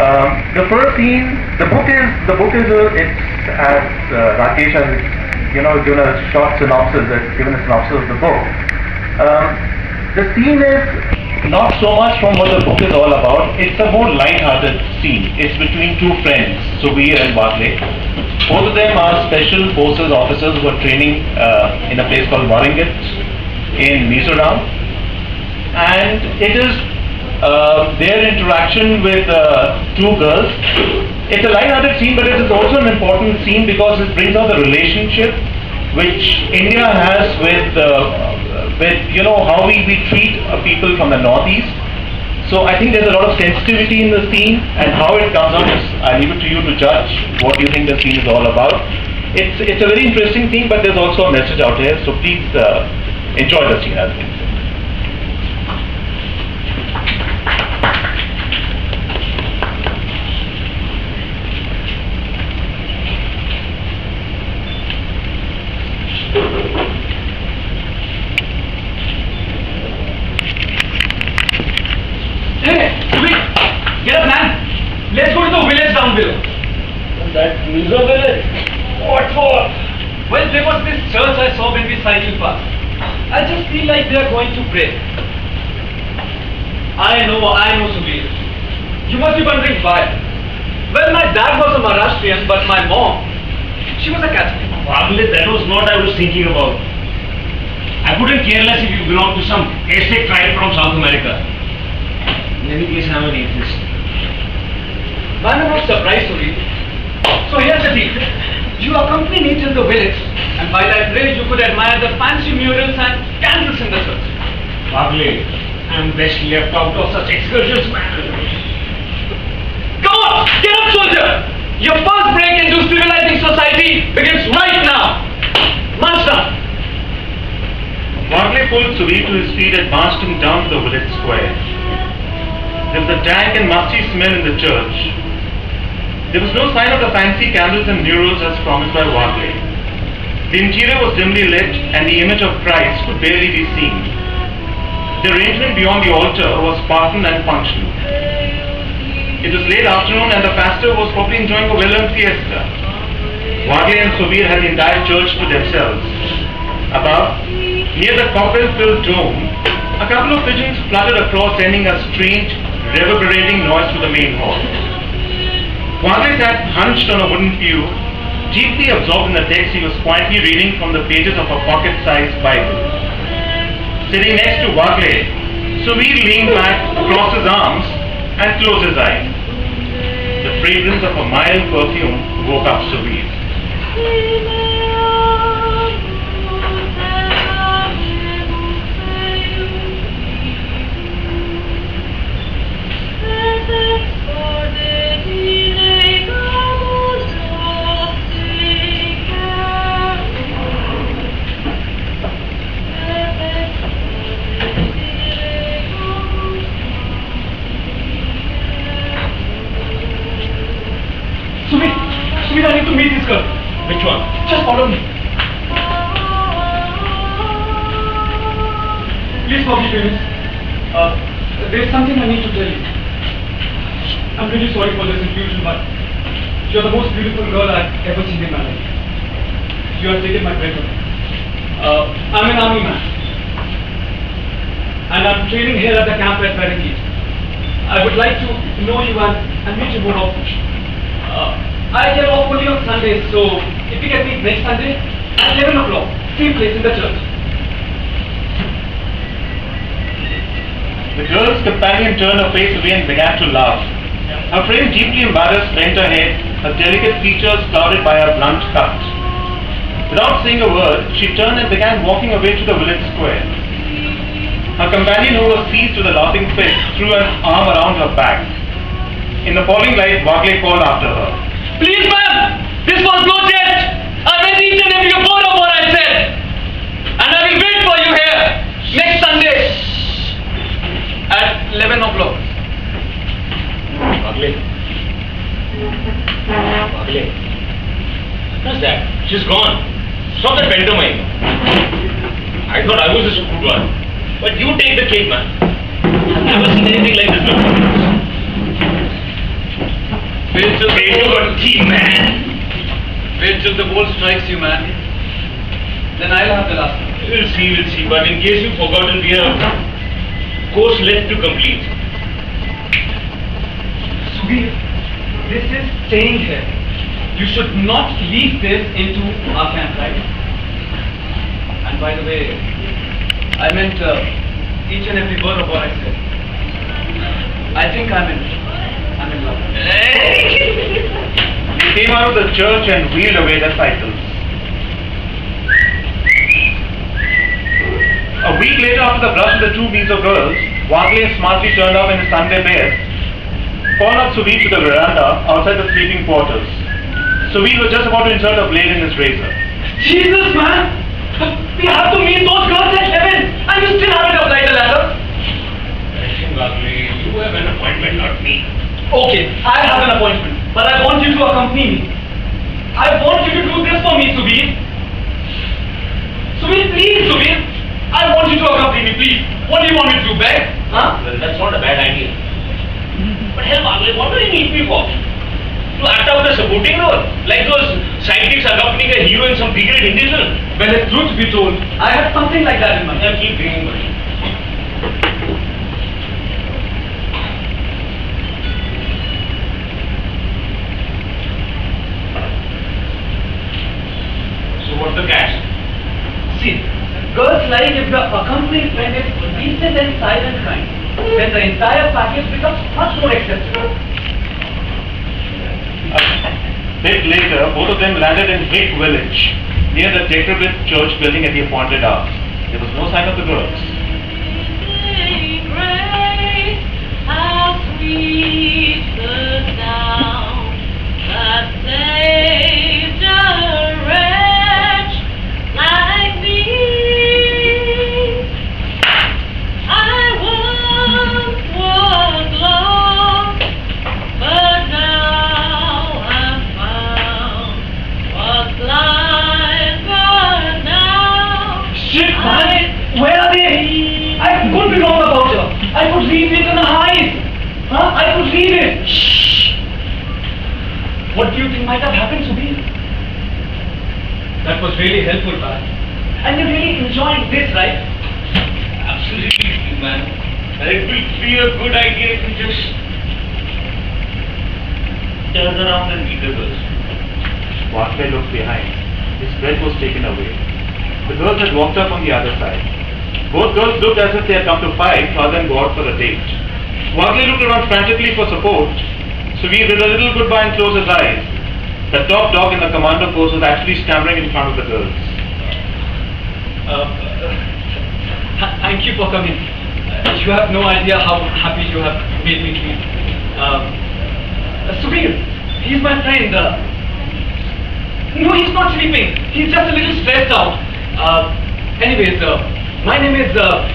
The first scene, it's as Rakesh has, given a short synopsis, given a synopsis of the book. The scene is not so much from what the book is all about. It's a more light-hearted scene. It's between two friends, Subir and Barclay. Both of them are special forces officers who are training in a place called Warangat in Mizoram, and it is their interaction with two girls. It's a light-hearted scene, but it is also an important scene because it brings out the relationship which India has with how we treat people from the northeast. So I think there's a lot of sensitivity in the scene, and how it comes out is, I leave it to you to judge what you think the scene is all about. It's a very interesting thing, but there's also a message out here. So please enjoy the scene, I think. Hey, Subir, get up, man. Let's go to the village down below. That Mizo village? What for? Well, there was this church I saw when we cycled past. I just feel like they are going to pray. I know, Subir. You must be wondering why. Well, my dad was a Maharashtrian, but my mom, she was a Catholic. Probably that was what I was thinking about. I couldn't care less if you belong to some Aztec tribe from South America. In any case, I'm an atheist. Man, I'm not surprised, Subir. So here's the deal. You accompany me till the village, and by that bridge you could admire the fancy murals and candles in the church. Probably I'm best left out of such excursions, man. Come on! Get up, soldier! Your first break into civilizing society begins right now! March down! Barclay pulled Subir to his feet and marched him down to the village square. There was a dank and musty smell in the church. There was no sign of the fancy candles and murals as promised by Barclay. The interior was dimly lit, and the image of Christ could barely be seen. The arrangement beyond the altar was spartan and functional. It was late afternoon, and the pastor was probably enjoying a well-earned siesta. Barclay and Subir had the entire church to themselves. Above, near the copper-filled dome, a couple of pigeons fluttered across, sending a strange, reverberating noise to the main hall. Barclay sat hunched on a wooden pew, deeply absorbed in the text he was quietly reading from the pages of a pocket-sized Bible. Sitting next to Barclay, Subir leaned back, crossed his arms, and closed his eyes. The fragrance of a mild perfume woke up Subir. Subir, I need to meet this girl. Which one? Just follow me. Please forgive me, miss. There's something I need to tell you. I'm really sorry for this confusion, but you're the most beautiful girl I've ever seen in my life. You have taken my breath away. I'm an army man, and I'm training here at the camp at Parangi. I would like to know you and meet you more often. I get off only on Sundays, so if we can meet next Sunday at 11 o'clock, same place in the church. The girl's companion turned her face away and began to laugh. Her friend, deeply embarrassed, bent her head, her delicate features clouded by her blunt cut. Without saying a word, she turned and began walking away to the village square. Her companion, who was seized with a laughing fit, threw an arm around her back. In the falling light, Barclay called after her. Please, ma'am! This was no jest! I read each and every word of what I said! And I will wait for you here next Sunday at 11 o'clock. Barclay. What's that? She's gone. Stop that pantomime. I thought I was a screwed one. But you take the cake, man. I've never seen anything like this before. Wait till the ball, man. wait till the ball strikes you, man. Then I'll have the last one. We'll see. But in case you've forgotten, we have course left to complete. Subir, this is staying here. You should not leave this into our camp, right? And by the way, I meant each and every word of what I said. I think I'm in love. They came out of the church and wheeled away their cycles. A week later, after the brush with the two Mizo girls, Wagle smartly turned up in his Sunday best, called up Suvir to the veranda outside the sleeping quarters. Suvir was just about to insert a blade in his razor. Jesus, man! We have to meet those girls at 11 and you still haven't applied the ladder. You have an appointment, not me. Okay, I have an appointment, but I want you to accompany me. I want you to do this for me, Subir. Subir, please, Subir. I want you to accompany me, please. What do you want me to do, beg? Huh? Well, that's not a bad idea. But hell, Wagle, what do you need me for? To act out a supporting role? Like those sidekicks accompanying a hero in some B-grade Hindi film? Well, if truth be told, I had something like that in mind. Yeah, keep bringing money. So what's the catch? See, girls like if the accompanying friend is decent and silent kind, then the entire package becomes much more acceptable. A bit later, both of them landed in Hick village, near the Decrepit church building at the appointed hour. There was no sign of the girls. Grace, how sweet the sound that saved a wretch like me. I once was lost, but now I'm found. Was blind, but now Shit, man! Where are they? I could be wrong about her. I could read it in her eyes. Huh? I could read it. Shh. What do you think might have happened, Subir? That was really helpful, man. And you really enjoyed this, right? Absolutely, man. And it will be a good idea if you just turn around and meet the girls. Wagle looked behind. His breath was taken away. The girls had walked up on the other side. Both girls looked as if they had come to fight rather than go out for a date. Wagle looked around frantically for support. Suvir did a little goodbye and closed his eyes. The top dog in the commando post was actually stammering in front of the girls. Thank you for coming. You have no idea how happy you have made me feel. Subir, he's my friend. No, he's not sleeping. He's just a little stressed out. Anyways, my name is Val.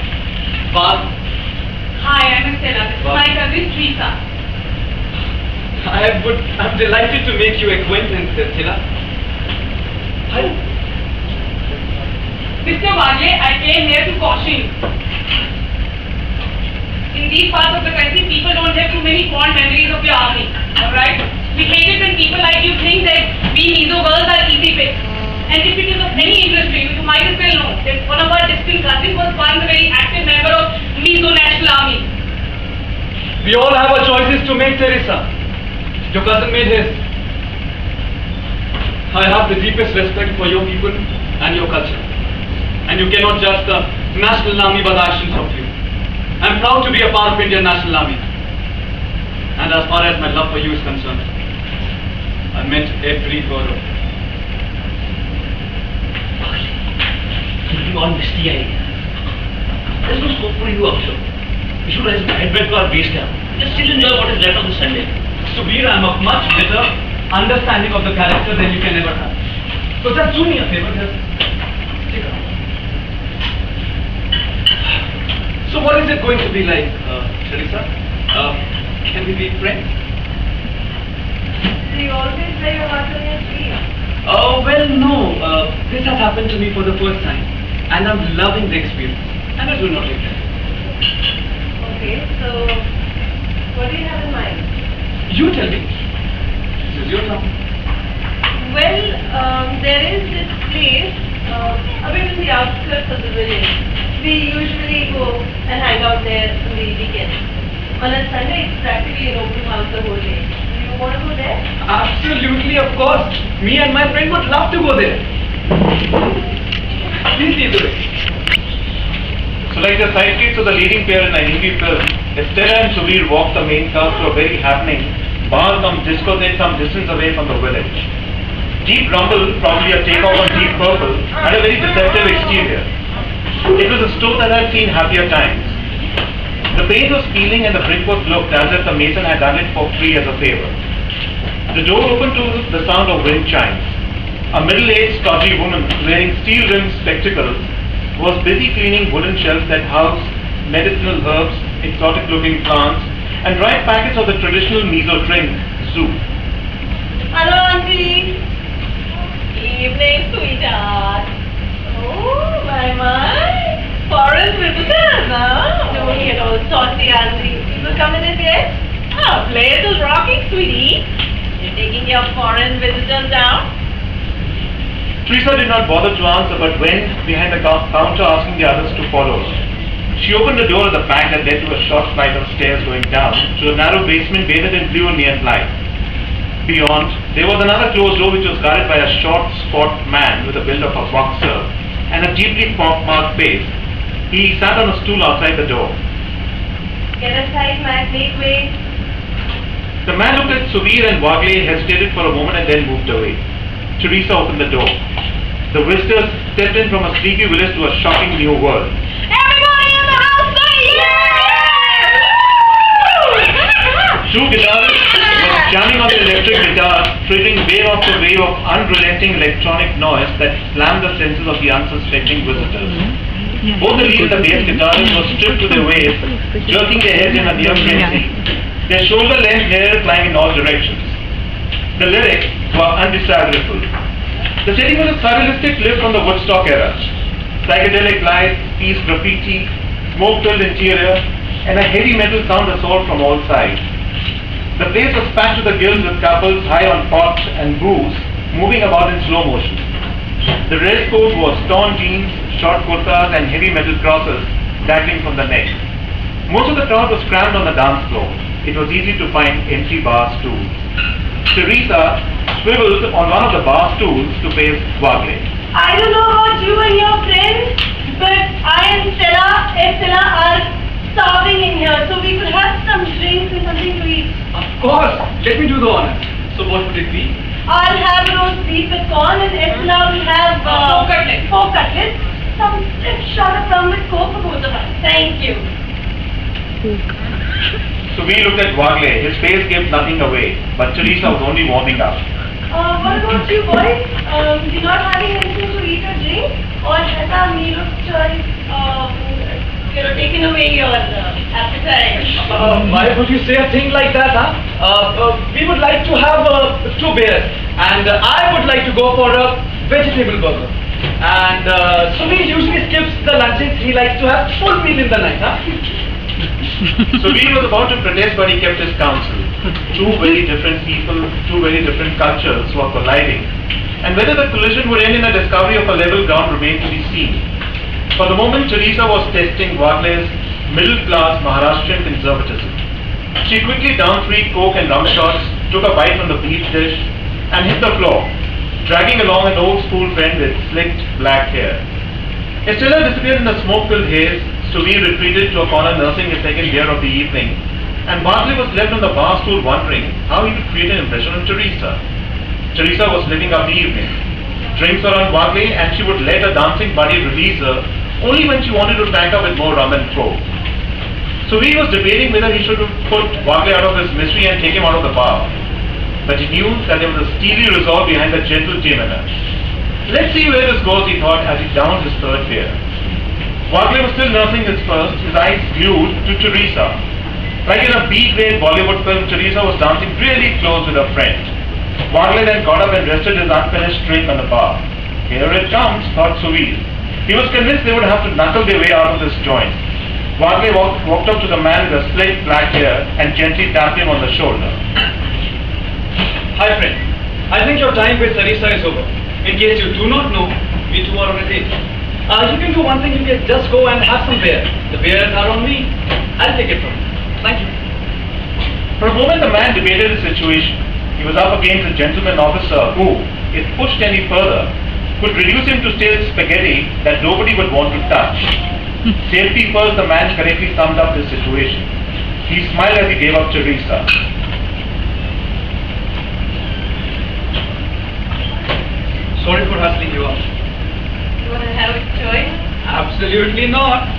Hi, I'm Estella. This is my cousin Teresa. I'm delighted to make you acquaintance, Estella. Hi. Mr. Wagle, I came here to caution you. In these parts of the country, people don't have too many fond memories of the army. Alright? We hate it when people like you think that we Mizo girls are easy picks. And if it is of any interest to you, you might as well know that one of our distant cousins was once a very active member of Mizo National Army. We all have our choices to make, Teresa. Your cousin made his. I have the deepest respect for your people and your culture. And you cannot judge the National Army by the actions of you. I'm proud to be a part of Indian National Army. And as far as my love for you is concerned, I meant every word of it. Keeping on misty eyed. There's no scope for you out here. We should head back to our base camp. Just still enjoy what is left of the Sunday. Subir, I'm a much better understanding of the character than you can ever have. So just do me a favor, just stick around. So what is it going to be like, Teresa? Can we be friends? Do you always wear your heart on your sleeve? Oh, well, no. This has happened to me for the first time. And I'm loving the experience. And I do not regret it. Okay, so what do you have in mind? You tell me. is yours now. Well, there is this place a bit in the outskirts of the village. We usually go and hang out there on the weekends. On a Sunday, it's practically an open house the whole day. Do you want to go there? Absolutely, of course. Me and my friend would love to go there. Please lead the way. So like the sidekicks of the leading pair in a Hindi film, Estella and Subir walk the main cast to a very happening bar-cum discotheque some distance away from the village. Deep Rumble, probably a takeoff on Deep Purple, had a very deceptive exterior. It was a store that had seen happier times. The paint was peeling and the brickwork looked as if the mason had done it for free as a favor. The door opened to the sound of wind chimes. A middle-aged, stodgy woman wearing steel-rimmed spectacles was busy cleaning wooden shelves that housed medicinal herbs, exotic-looking plants, and dried packets of the traditional miso drink, soup. Hello, Auntie. Evening, sweetheart. Oh, my. Foreign visitors, huh? Don't get all saucy, Auntie. People coming in yet? Oh, place is rocking, sweetie. You're taking your foreign visitors down? Teresa did not bother to answer but went behind the counter asking the others to follow her. She opened the door at the back that led to a short flight of stairs going down to a narrow basement bathed in blue neon light. Beyond, there was another closed door which was guarded by a short, squat man with the build of a boxer and a deeply pockmarked face. He sat on a stool outside the door. Get aside, Matt, make way. The man looked at Suvir and Wagle, hesitated for a moment and then moved away. Teresa opened the door. The visitors stepped in from a sleepy village to a shocking new world. Everybody in the house say yeah! Two guitarists were jamming on the electric guitar, triggering wave after wave of unrelenting electronic noise that slammed the senses of the unsuspecting visitors. Both the lead and the bass guitarist were stripped to their waist, jerking their heads in a near frenzy, their shoulder-length hair flying in all directions. The lyrics were undecipherable. The setting was a surrealistic lift from the Woodstock era. Psychedelic lights, peace graffiti, smoke-filled interior, and a heavy metal sound assault from all sides. The place was packed to the gills with couples high on pot and booze, moving about in slow motion. The dress code was torn jeans, short kurtas, and heavy metal crosses dangling from the neck. Most of the crowd was crammed on the dance floor. It was easy to find empty bar stools. Teresa swiveled on one of the bar stools to face Wagle. I don't know about you and your friends, but I and Estella are starving in here, so we could have some drinks and something to eat. Of course. Let me do the honor. So what would it be? I'll have roast beef with corn and Estella will have pork cutlets. Some shot of rum with coke for both of us. Thank you. So we looked at Wagle. His face gave nothing away, but Teresa was only warming up. What about you boys? You're not having anything to eat or drink? Or has our meal of choice, taken away your appetite? Why would you say a thing like that, huh? We would like to have 2 beers, and I would like to go for a vegetable burger. And Suvir usually skips the lunches. He likes to have full meal in the night, huh? Suvir was about to protest, but he kept his counsel. Two very different people, two very different cultures were colliding, and whether the collision would end in a discovery of a level ground remained to be seen. For the moment, Teresa was testing Wagle's middle-class Maharashtrian conservatism. She quickly downed 3 coke and rum shots, took a bite from the beef dish, and hit the floor, dragging along an old-school friend with slicked black hair. Estella disappeared in the smoke-filled haze. Suvir retreated to a corner nursing his second beer of the evening, and Wagle was left on the bar stool wondering how he would create an impression on Teresa. Teresa was living up the evening. Drinks were on Wagle, and she would let her dancing buddy release her only when she wanted to tank up with more rum and coke. Suvir was debating whether he should put Wagle out of his misery and take him out of the bar, but he knew that there was a steely resolve behind the gentle demeanor. Let's see where this goes, he thought as he downed his third beer. Wagle was still nursing his first, his eyes glued to Teresa. Like in a B-grade Bollywood film, Teresa was dancing really close with her friend. Wagle then got up and rested his unfinished drink on the bar. Here it comes, thought Suvir. He was convinced they would have to knuckle their way out of this joint. Wagle walked up to the man with the slick black hair and gently tapped him on the shoulder. Hi, friend. I think your time with Sarisa is over. In case you do not know, we two are on a date. You can do one thing, you can just go and have some beer. The beers are on me. I'll take it from you. Thank you. For a moment, the man debated the situation. He was up against a gentleman officer who, if pushed any further, could reduce him to stale spaghetti that nobody would want to touch. Safety first, the man correctly summed up the situation. He smiled as he gave up Teresa. Sorry for hustling you up. You want to have a choice? Absolutely not.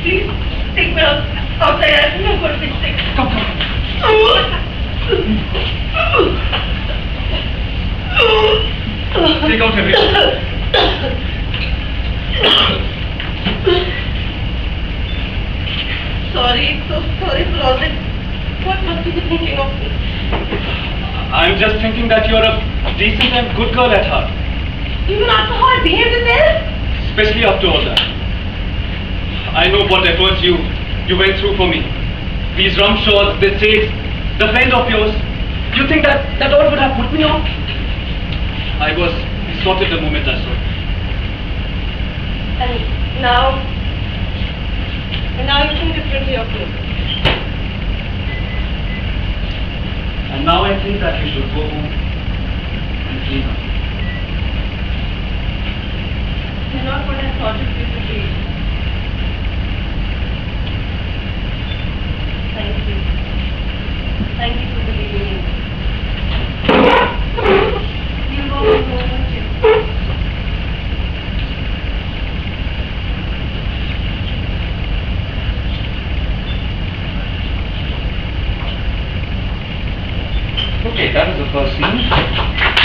Please take me outside. I think I'm going to be sick. Come. Take out everything. So sorry for all this. What must you be thinking of me? I'm just thinking that you're a decent and good girl at heart. Even after how I behaved in there? Especially after all that. I know what efforts you went through for me. These rum shots, this chase, the friend of yours. You think that all would have put me off? I was besotted the moment I saw it. And now you think differently of me. And now I think that you should go home and clean up. It's not what I thought it would be. Thank you. Thank you for believing in me. You'll go home, won't you? Okay, that was the first scene.